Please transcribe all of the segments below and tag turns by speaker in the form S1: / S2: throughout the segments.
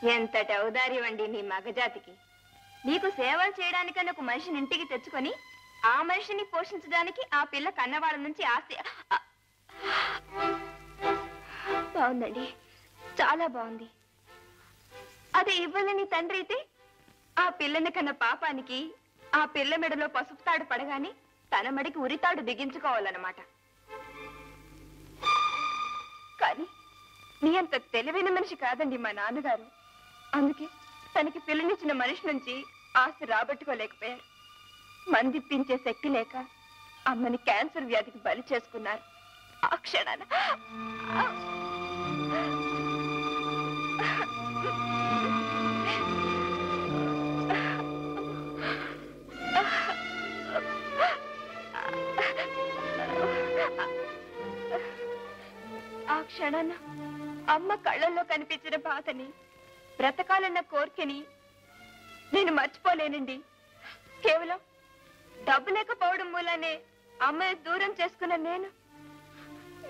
S1: ఎంతటి ఔదార్యం అండి నీ మగజాతికి. నీకు సేవలు చేయడానికని ఒక మనిషిని ఇంటికి తెచ్చుకొని ఆ మనిషిని పోషించడానికి ఆ పిల్ల కన్నవాళ్ళ నుంచి ఆస్తి. బాగుందండి, చాలా బాగుంది. అదే ఇవ్వలేని తండ్రి అయితే ఆ పిల్లని కన్న పాపానికి ఆ పిల్ల మెడలో పసుపు తాడు పడగానే తన మడికి ఉరితాడు బిగించుకోవాలన్నమాట. కానీ నీ అంత తెలివైన మనిషి కాదండి మా నాన్నగారు. అందుకే తనకి పిల్లనిచ్చిన మనిషి నుంచి ఆస్తి రాబట్టుకోలేకపోయారు. మందిప్పించే శక్తి లేక అమ్మని క్యాన్సర్ వ్యాధికి బలి చేసుకున్నారు. ఆ క్షణాన అమ్మ కళ్ళల్లో కనిపించిన బాధని, బ్రతకాలన్న కోరికని నేను మర్చిపోలేనండి. కేవలం డబ్బు లేకపోవడం మూలనే అమ్మని దూరం చేసుకున్న నేను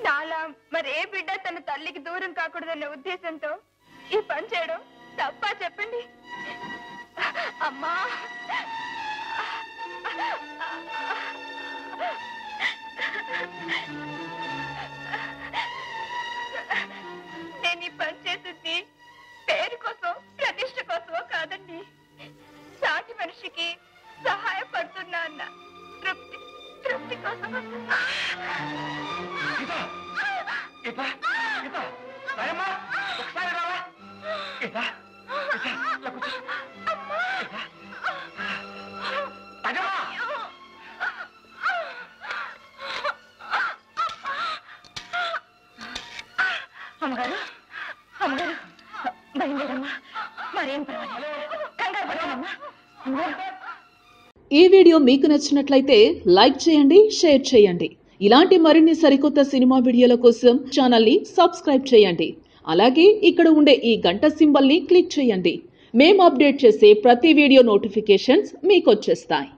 S1: నాలా మరే బిడ్డ తన తల్లికి దూరం కాకూడదన్న ఉద్దేశంతో ఈ పని చేయడం తప్ప చెప్పండి? అమ్మా, నేను ఈ పని చేసింది పేరు కోసం, ప్రతిష్ట కోసమో కాదండి. సాటి మనిషికి సహాయపడుతున్నా అన్న తృప్తి కోసం. అమ్మగారు, అమ్మగారు బయలుదేరమ్మా. మరేం పర్వాలేదు, కంగారు పడమ్మా.
S2: ఈ వీడియో మీకు నచ్చినట్లయితే లైక్ చేయండి, షేర్ చేయండి. ఇలాంటి మరిన్ని సరికొత్త సినిమా వీడియోల కోసం ఛానల్ని సబ్స్క్రైబ్ చేయండి. అలాగే ఇక్కడ ఉండే ఈ గంట సింబల్ని క్లిక్ చేయండి. మేము అప్డేట్ చేసే ప్రతి వీడియో నోటిఫికేషన్స్ మీకు వచ్చేస్తాయి.